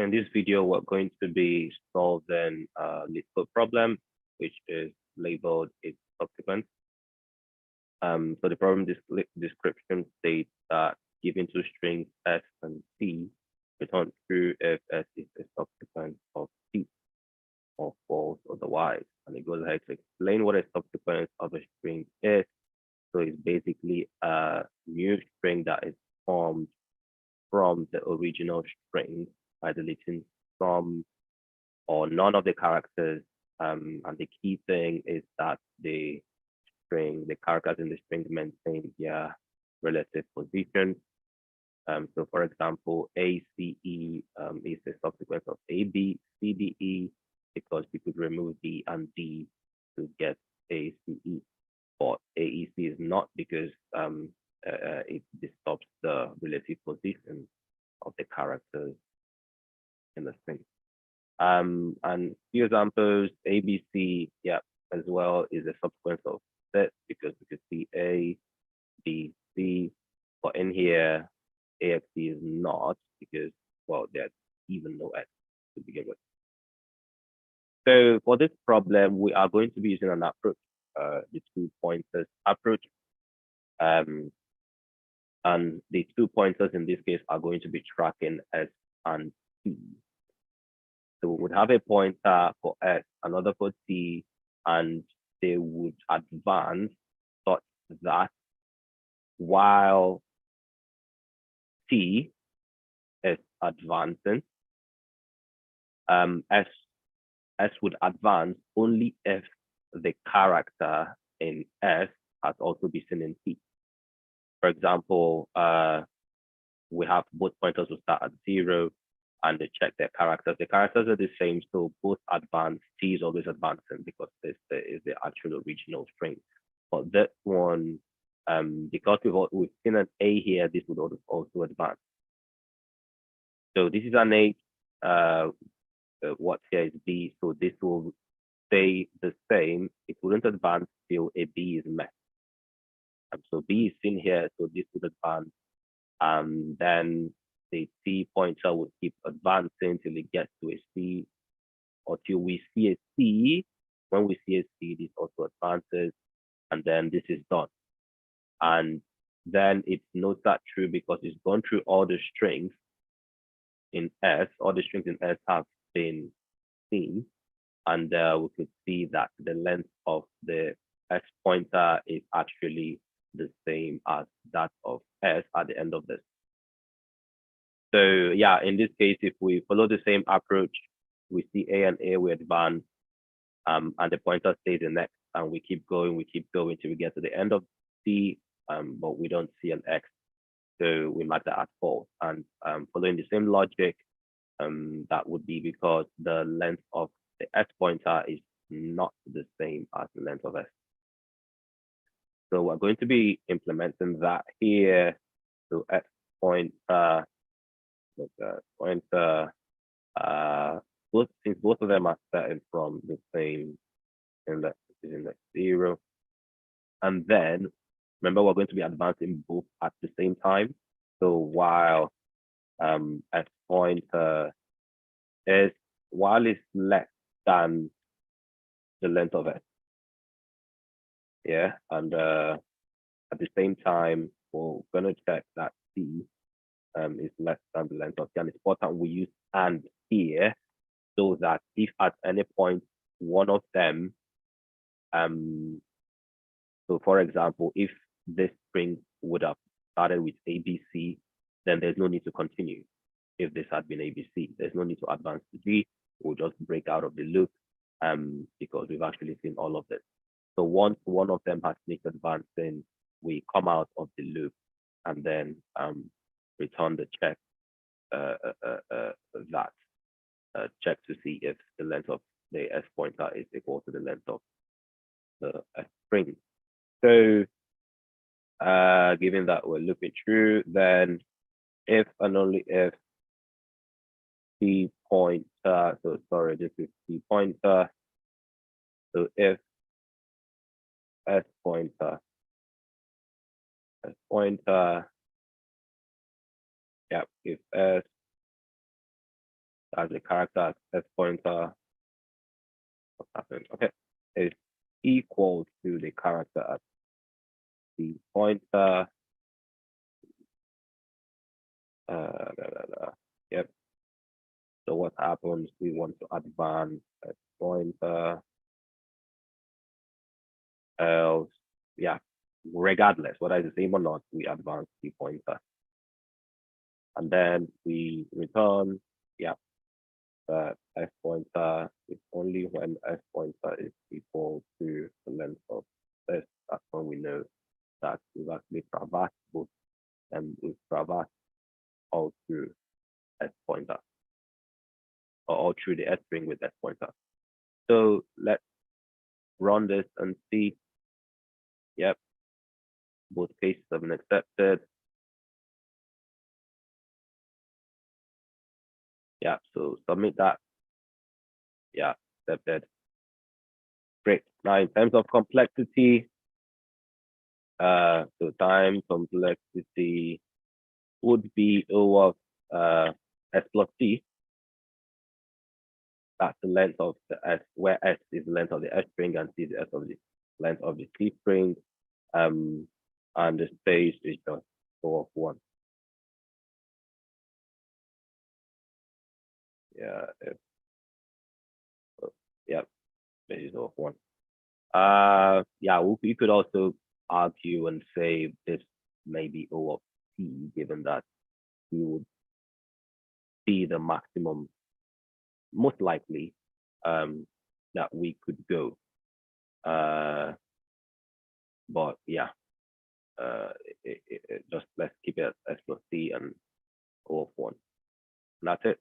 in this video, we're going to be solving a LeetCode problem, which is labeled its subsequence. So the problem description states that given two strings S and T, return true if S is a subsequence of T or false otherwise. And it goes ahead to explain what a subsequence of a string is. So it's basically a new string that is formed from the original string by deleting some or none of the characters. And the key thing is that the characters in the string maintain their relative position. So for example, ACE is a subsequence of AB, CDE, because you could remove B and D to get ACE. But AEC is not, because it disturbs the relative position of the characters in the string. And few examples, ABC, yeah, as well, is a subsequence of set, because we could see A, B, C, but in here, AXC is not, because, well, there's even no X to begin with. So for this problem, we are going to be using an approach, the 2 pointers approach. And the 2 pointers in this case are going to be tracking S and T. So we would have a pointer for S, another for T, and they would advance such that while T is advancing, S would advance only if the character in S has also been seen in T. For example, we have both pointers will start at 0 and they check their characters. The characters are the same, so both advance. T is always advancing because this is the actual original string. But this one, because we've seen an A here, this would also advance. So this is an A. What here is B, so this will stay the same. It wouldn't advance till a B is met. So B is seen here, so this would advance. Then the T pointer would keep advancing till it gets to a C, or till we see a C. When we see a C, this also advances, and then this is done. And then it notes that true because it's gone through all the strings in S. All the strings in S have been seen, and we could see that the length of the S pointer is actually the same as that of S at the end of this. So yeah, in this case, if we follow the same approach, we see A and A, we advance, and the pointer stays in X, and we keep going till we get to the end of C, but we don't see an X, so we mark that as false. And following the same logic, that would be because the length of the S pointer is not the same as the length of S. So we're going to be implementing that here. So S pointer, since both of them are started from the same index, which is index 0. And then remember, we're going to be advancing both at the same time. So while S pointer is, while it's less than the length of S, yeah, and at the same time, we're gonna check that C is less than the length of T, and it's important we use and here, so that if at any point one of them, so for example, if this string would have started with ABC, then there's no need to continue. If this had been ABC, there's no need to advance to G. We'll just break out of the loop, because we've actually seen all of this. So once one of them has finished advancing, we come out of the loop and then return the check, check to see if the length of the S pointer is equal to the length of the S string. So given that we're looping through, then if and only if T pointer, so sorry, this is T pointer. So if S pointer, yeah, if S as a character as S pointer. What's happening? Okay, is equal to the character at the pointer. Yep. So what happens? We want to advance a pointer. Else, yeah, regardless whether it's the same or not, we advance the pointer. And then we return, yeah, the f pointer is only when f pointer is equal to the length of this. That's when we know that we've actually traversed both and we've traversed all through s pointer or all through the s string with s pointer. So let's run this and see. Yep, both cases have been accepted. Yeah, so submit that. Yeah, accepted. Great. Now in terms of complexity, so time complexity would be O of S plus T. That's the length of the S, where S is the length of the S string and T is the S of the length of the T string. And the space is just O of 1. Yeah, yeah, space is O of 1. Yeah, we could also argue and say this may be O of T, given that we would see the maximum, most likely, that we could go. But yeah, just let's keep it as S plus T and O of 1. And that's it.